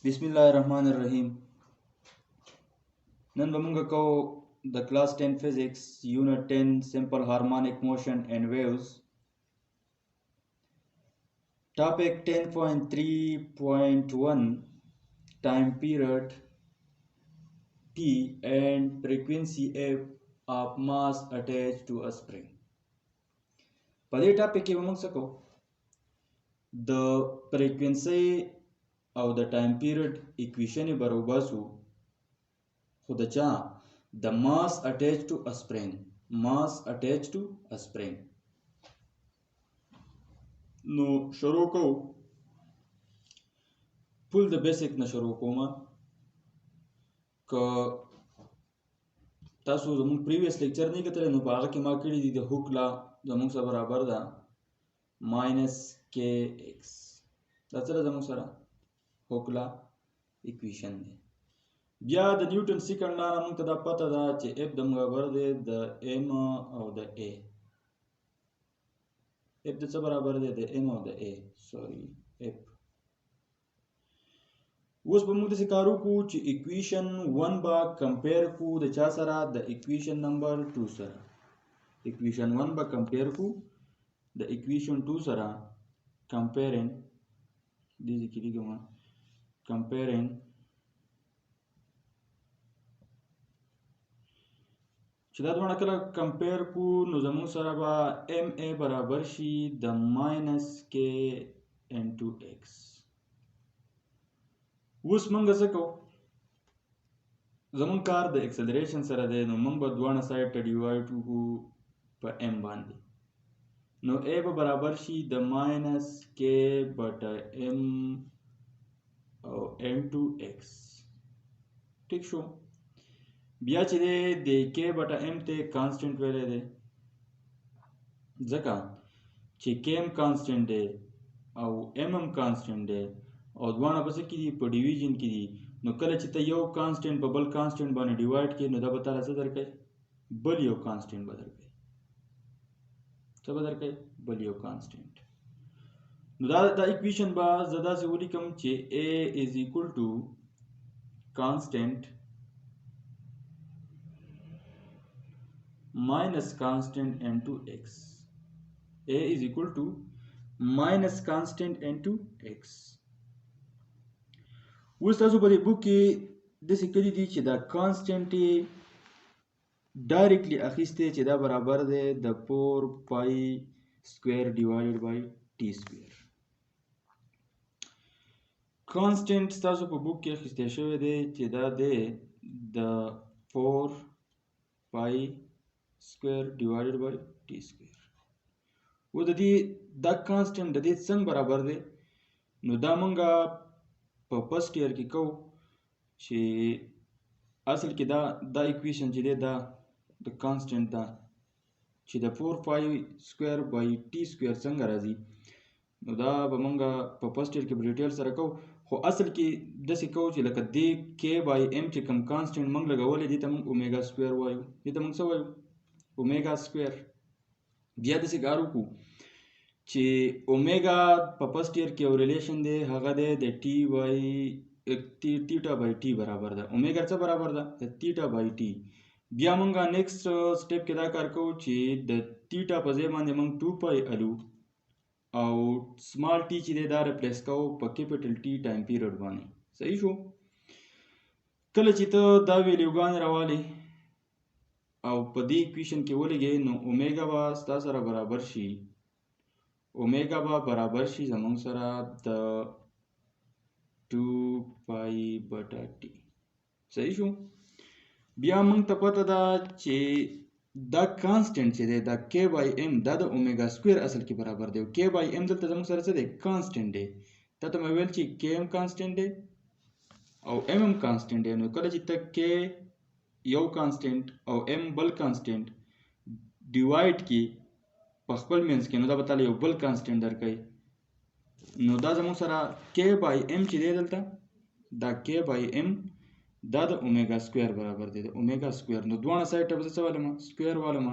Bismillahirrahmanirrahim. Nan bamunga ko the class 10 physics unit 10 simple harmonic motion and waves. Topic 10.3.1 time period T and frequency F of mass attached to a spring. Pada topic ke bamung sako the frequency of the time period equation barobar su खुदचा the mass attached to a spring no شروع کو pull the basic نه شروع کوم ک تاسو زموږ previous lecture نه کتل نو باغ کې ما کړی دي د هوک لا زموږ سره برابر ده -kx دا سره زموږ سره هوک لا equation دی بیا د نیوټن سیکنډ لا موږ ته دا پته ده چې f د برابر دی د m او د a f د څه برابر دی د m او د a سوري f اوس به موږ داسې کار وکړو چې equation 1 به کمپیر کړو د چا سره د equation نمبر 2 سره equation 1 به کمپیر کړو د equation 2 سره comparing دې کې لیکم comparing چې دا دونه کله کمپیر کو نو زموږ سره به ma برابر شي د -k into x اوس موږ څه کوو زموږ کار د اکسلریشن سره دی نو موږ به دواړه سایډ ته ډیوایډ وکړو په m باندې نو a به برابر شي د -k بټه m او into x ټیک شو بیا چې د k بټه m ته کانسټنټ ویلې دی ځکه چې k m کانسټنټ دی او m هم کانسټنټ دی او دواړه په څه کې دي په ډیویژن کې دي نو کله چې ته یو کانسټنټ په بل کانسټنټ باندې ډیوایډ کړې نو دا به تعالی څه درکوي بل یو کانسټنټ به درکوي څه به درکوي بل یو کانسټنټ نو دا اکویشن به زه داسې ولیکم چې a is equal to constant minus constant into x a is equal to minus constant into x اوس تاسو په دې بوک کې داسې کړي دي چې دا کانسټنټ یې ډایرکټلی اخیستی چې دا برابر دی د 4 پای سکویر ډیوایډډ بای ټي سکویر کانسټنټ تاسو په بوک کې اخیستی شوی دی چې دا دی د 4 پای سکویر ډیوایډډ بای ټي سکویر و د دې دا کانسټنټ د دې څنګه برابر دی نو دا مونږه په فرست ایئر کې کو چې اصل کې دا اکویشن چې دی دا د کانسټنټ دا چې د 4 پای سکویر بای ټي سکویر څنګه راځي نو دا به مونږه په فرست ایئر کې په ډیټیل سره کو خو اصل کې داسې کو چې لکه دې k بای m چې کوم کانسټنټ مونږ لګولی دې ته مونږ اومیګا سکویر وایو دې ته مونږ څه وایو اومیګا سکویر بیا داسې کار وکړو چې اومیګا په فرست ایئر کې یو ریلیشن دی هغه دی د ټي بای تیټا بای ټي برابر ده اومیګا څه برابر ده د تیټا بای ټي بیا مونږه نیکسټ سټیپ کې دا کار کوو چې د تیټا په ځای باندې مونږ 2 پای الو او سمال ټي چې دی دا ریپلیس کوو په کیپیټل ټي ټایم پیریډ باندې صحیح شو کله چې ته دا ویلیوګان راوالې او په دې اکویشن کې ولګې نو اومیګا به ستا سره برابر شي اومیګا به برابر شي زموږ سره د 2 پای بټه ټي صحیح شو بیا موږ ته پته ده چې دا کانسټنټ چې دی دا k بای m دا د اومیګا سکویر اصل کې برابر دی k بای m دلته زموږ سره څه دی کانسټنټ دی تا ته مې ویل چې k m کانسټنټ دی او m هم کانسټنټ دی نو کله چې ته k یو کانسټنټ او m بل کانسټنټ ډیوایډ کې په خپل مینس کې نو دا به تعالی یو بل کانسټنټ درکوي نو دا زموږ سره k بای m چې دی دلته دا k بای m دا د اومیګا سکویر برابر دی د اومیګا سکویر نو دواړه سایډ ته به څه والم سکویر والم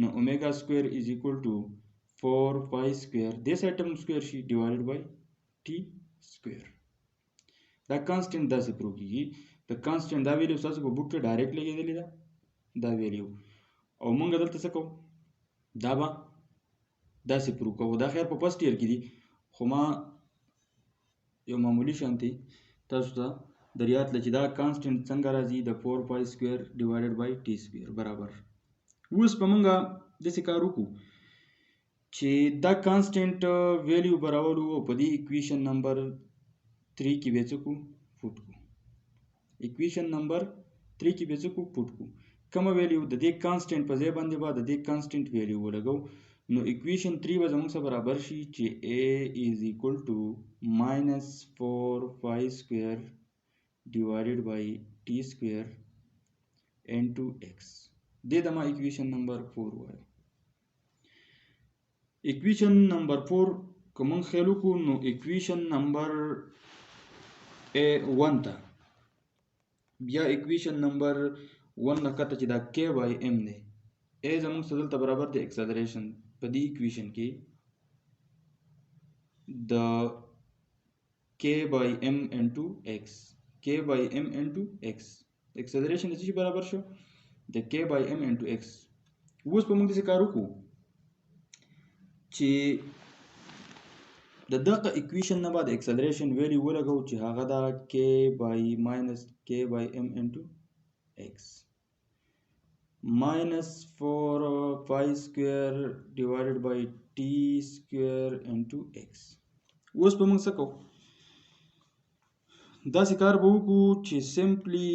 نو اومیګا سکویر از ایکول ټو 4 پای سکویر دې سایډ ته سکویر شي ډیوایډډ بای ټي سکویر دا کانسټنټ داسې پروف کیږي د کانسټنټ دا ویلیو تاسو په بوک کې ډایرکټ لګېدلې ده دا ویلیو او موږ دلته څه کوو دا به داسې پروف کوو دا خیر په فرست ایئر کې دي خو ما یو معمولی شانتي تاسو ته در یاد لږ چې دا کانسټنټ څنګه راځي د 4 پای سکویر ډیوایډډ بای ټي سکویر برابر اوس په موږ داسې کار وکړو چې دا کانسټنټ ویلیو براولو او په دې اکویشن نمبر 3 کې به څه کو پوټ کو اکویشن نمبر 3 کې به څه کو پوټ کو کوم ویلیو د دې کانسټنټ په ځای باندې به د دې کانسټنټ ویلیو ولګو نو اکویشن 3 به زموږ سره برابر شي چې a is equal to minus 4 square divided by t square into x دې د ما اکویشن نمبر 4 وایو اکویشن نمبر 4 کوم خیالو کو نو اکویشن نمبر 1 ته بیا اکویشن نمبر 1 لکته چې دا k by m دی a زموږ سره دلته برابر دی اکسلریشن په دې اکویشن کې د k by m into x k by m into x اکسلریشن د څه برابر شو د k by m into x اوس په موږ څه کار وکړو چې د دغه اکویشن نه بعد اکسلریشن ویلیو ولګو چې هغه دا k by minus k by m into x minus 4 pi square divided by t square into x اوس په موږ څه کوو داسې کار به وکړو چې سمپلی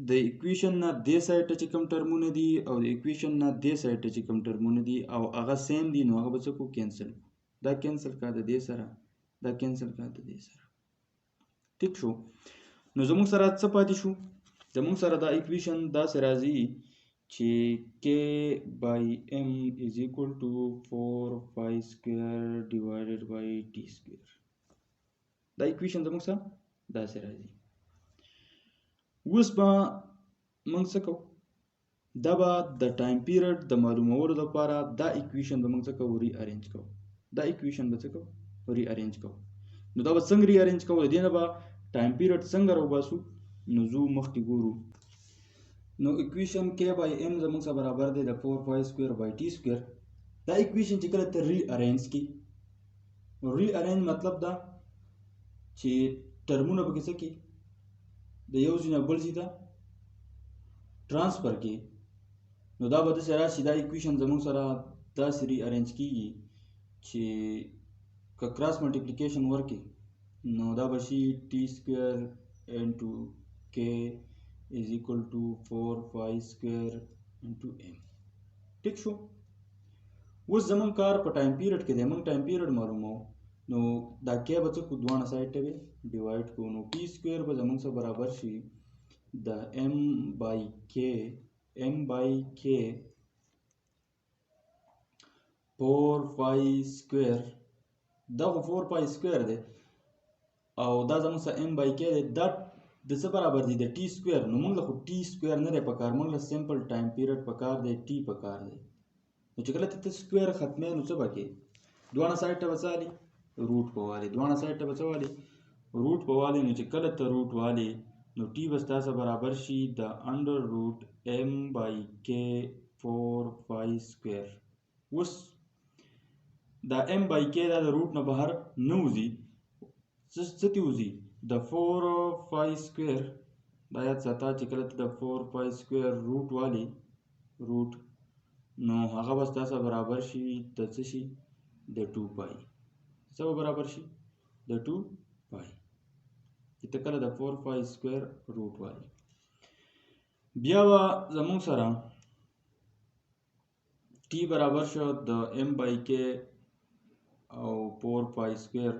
د اکویشن نه دې سایډ ته چې کوم ټرمونه دي او د اکویشن نه دې سایډ ته چې کوم ټرمونه دي او هغه سیم دي نو هغه به څه کوو کینسل دا کینسل کا د دې سره دا کینسل کا د دې سره ټیک شو نو زموږ سره څه پاتې شو زموږ سره دا اکویشن داسې راځي چې k by m is equal to 4 pi square divided by t square دا اکویشن زموږ سره داسې راځي اوس به موږ څه کوو دا به د ټایم پیریډ د معلومولو لپاره دا اکویشن به موږ څه کوو ری ارینج کوو دا اکویشن به څه کوو ری ارینج کوو نو دا به څنګه ری ارینج کوو د دې نه به ټایم پیریډ څنګه راوباسو نو زو مخکې ګورو نو اکویشن k by m زموږ سره برابر دی د 4 pi square by t square دا اکویشن چې کله ته ری ارینج کی ری ارینج مطلب دا چې ټرمونه به څه کی د یو ځای نه بل ځای ته ټرانسفر کی نو دا به داسې راشي دا اکویشن زموږ سره داسې ری ارینج کیږي چې که کراس ملټیپلیکیشن ورکړي نو دا به شي t square into k is equal to 4 pi square into m ټیک شو اوس زمون کار په ټایم پیریډ کې دی موږ ټایم پیریډ معلومو نو دا k به څه کو دوه سایډ ته ډیوایډ کو نو t سکوير به زمون سره برابر شي د m by k 4 pi square دا 4 pi square دی او دا زمون سره m by k دی دا د څه برابر دی د टी سکوير نو موږ له टी سکوير نه پکار موږ له سمپل ټایم پیریډ پکار دی टी پکار دی نو چې کله ته سکوير ختمه نو څه بکی دوه سایډ ته وسالي روټ په والی دوه سایډ ته وسالي روټ په والی نو چې کله ته روټ والی نو टी وستا سره برابر شي د انډر روټ m by k 4 pi square اوس دا m by k دا د روټ نه بهر نه وځي څه تی وځي د 4 pi square دا یاد ساته چې کله ته د 4 pi square روټ والی روټ نو هغه بس تاسو برابر شي د څه شي د 2 pi څه برابر شي د 2 pi چې ته کله د 4 pi square روټ والی بیا زموږ سره t برابر شو د m by k او 4 pi square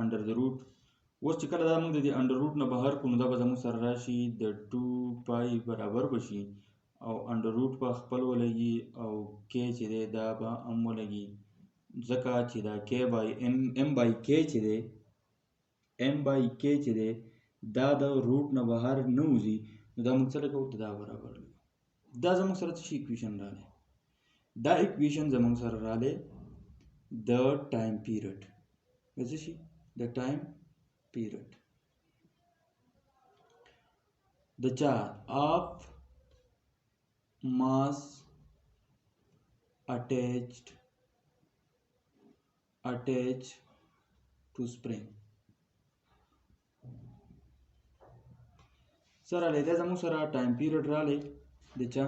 انډر د روټ اوس چې کله دا موږ د انډر روټ نه بهر کو نو دا به زموږ سره راشي د 2 pi برابر بشي او انډر روټ په خپل ولګي او k چې دی دا به هم ولګي ځکه چې دا k by m by k چې دی m by k چې دی دا د روټ نه بهر نه وځي نو دا موږ سره کوو دا برابر دا زموږ سره څه اکویشن راغلی دا اکویشن زموږ سره راغلی د ټایم پیریډ څه شي د ټایم period the charge of mass attached to spring. سره لیدا زموږ سره ټایم پیریډ رالی د چا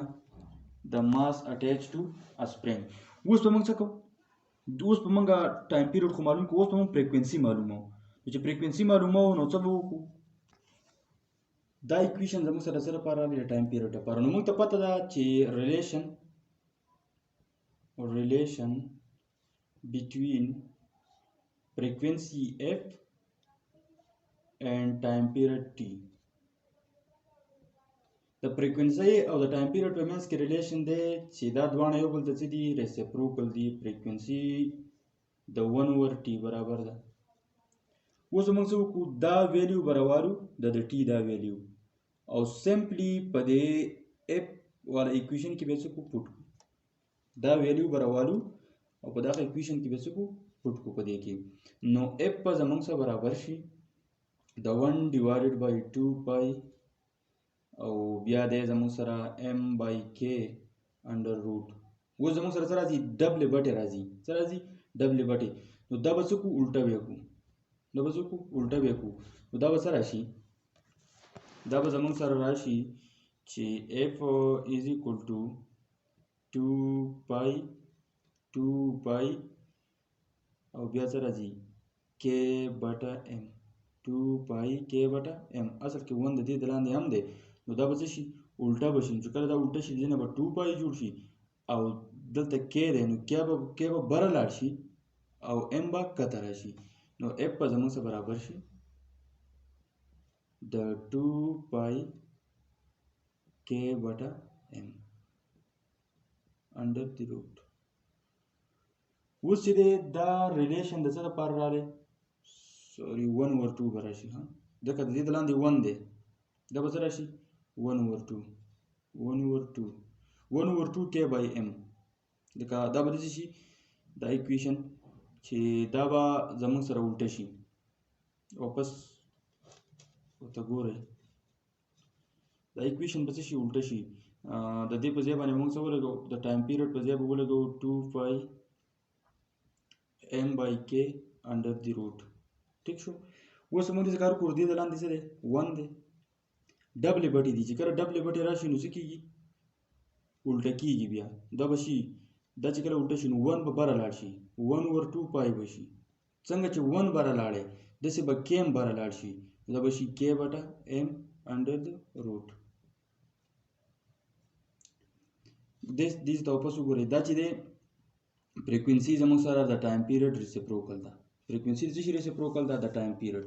د ماس اټیچ ټو ا سپرینګ. اوس به موږ څه کوو؟ اوس به موږ ټایم پیریډ خو معلوم کوو، اوس به موږ فریکوینسي معلوموو. چې فریکوینسي معلوموو نو څه به وکړو؟ دا ایکویشن زموږ سره څه لپاره راغلی؟ د ټایم پیریډ لپاره. نو موږ ته پته ده چې ریلیشن between frequency f and time period t. د فریکوینسي او د ټایم پیریډ په منځ کې ریلیشن دی چې دا دواړه یو بل ته څه دي؟ ریسیپروکل دي. فریکوینسي د 1/t برابر ده. اوس موږ څه وکړو؟ دا ویلیو برابرو د ټي دا ویلیو او سمپلی په دې اف والا ایکویشن کې به څه کو پټ کو. دا ویلیو برابرو او په دغه ایکویشن کې به څه کو پټ کو په دې کې. نو اف په زموږ سره برابر شي د 1/2 او بیا د زموږ سره m/k انډر روټ. اوس زموږ سره څه راځي؟ ډبل بټې راځي. څه راځي؟ ډبل بټې. نو دا به څه کو؟ الټه به کو. نو به څه کو؟ الټه به کو. نو دا به څه راشي؟ دا به زموږ سره راشي چې f is equal to 2 pi او بیا څه راځي؟ k بټه m. 2 pi k بټه m. اصل کې 1 د دې د لاندې هم دی. نو دا به څه شي؟ الټه به شي. چې کله دا الټه شي دینه به 2 pi جوړ شي او دلته k دی نو k به بره لاړ شي او m به کته راشي. نو f به زموږ سره برابر شي د 2 pi k بټه m انډر دی روټ. اوس چې دی دا ریلیشن د څه لپاره راغلی؟ سوري 1/2 به راشي. ځکه د دې د لاندې 1 دی. دا به څه راشي؟ 1/2 k by m. ځکه دا به داسې شي دا ایکویشن چې دا به زموږ سره الټه شي. واپس ورته ګورئ دا ایکویشن به څه شي؟ الټه شي. د دې په ځای باندې موږ څه ولګو؟ د ټایم پیریډ په ځای به ولګو 2 pi m/k انډر دی روټ. ټیک شو؟ اوس موږ دې کار کوو. دې د لاندې څه دی؟ 1 دی. ډبل بټې دي. چې کله ډبل بټې راشي نو څه کېږي؟ الټه کېږي. بیا دا به شي دا چې کله الټه شي نو 1 به بره لاړ شي. 1/2 pi به شي. څنګه چې 1 بره لاړی داسې به k هم بره لاړ شي. دا به شي k بټه m انډر د روټ. دې ته واپس وګورئ. دا چې دی فریکوینسي زموږ سره د ټایم پیریډ ریسیپروکل ده. فریکوینسي د څه شي ریسیپروکل ده؟ د ټایم پیریډ.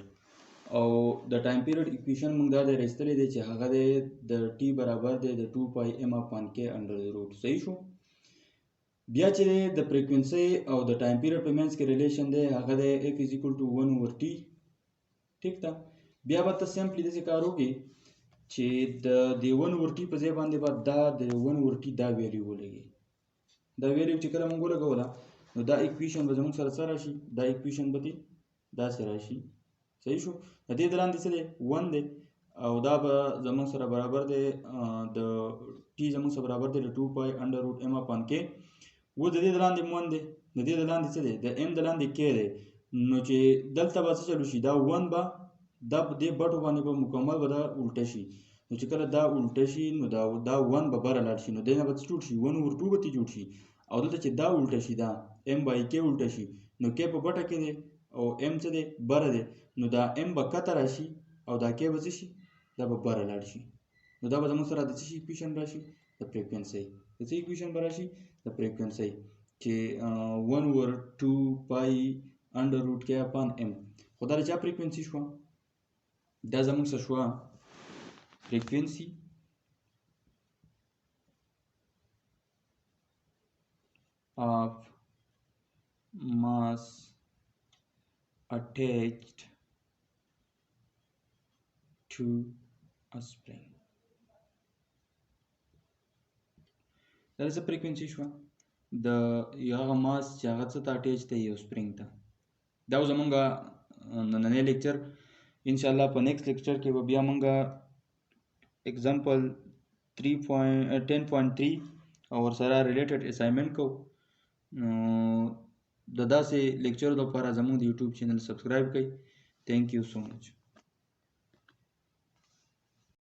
او د ټایم پیریډ ایکویشن موږ دا راایستلی دی چې هغه دی د ټي برابر دی د 2 pi m/k انډر دی روټ. صحیح شو؟ بیا چې د فریکوینسي او د ټایم پیریډ په منځ کې ریلیشن دی هغه دی f is equal to 1/t. ټیک ده؟ بیا به ته سمپلی داسې کار وکړې چې د 1/t په ځای باندې به دا د 1/t دا ویلیو ولګي. دا ویلیو چې کله موږ ولګوله نو دا ایکویشن به زموږ سره څه راشي؟ دا ایکویشن به داسې راشي. صحیح شو؟ د دې د لاندې څه دی؟ 1 دی او دا به زموږ سره برابر دی د ټي زموږ سره برابر دی د 2 pi انډر روټ m/k. اوس د دې د لاندې 1 دی. د دې د لاندې څه دی؟ د m د لاندې k دی. نو چې دلته به څه چلو شي؟ دا 1 به دا په دې بټو باندې به مکمل به دا الټه شي. نو چې کله دا الټه شي نو دا 1 به بره لاړ شي. نو دې نه به څه جوړ شي؟ 1/2 به جوړ شي. او دلته چې دا الټه شي دا m/k الټه شي نو k په بټه کې دی او m څه دی؟ بره دی. نو دا m به کته راشي او دا k به څه شي؟ دا به بره لاړ شي. نو دا به زموږ سره د څه شي ایکویشن راشي؟ د فریکوینسي. د څه ایکویشن به راشي؟ د فریکوینسي چې 1/2 pi انډر روټ k اپان m. خو دا د چا فریکوینسي شوه؟ دا زموږ سره شوه frequency of mass attached to a spring. دا څه فریکوینسي شوه؟ د هغه ماس چې هغه څه ته اټیچ دی؟ یو سپرینګ ته. دا زمونږ نننی لیکچر. انشاءالله په نیکسټ لیکچر کې به بیا مونږ एग्जाम्पल 10.3 और सारा related assignment को दादा से लेक्चर दोपहर जमूद YouTube channel subscribe कई। Thank you so much.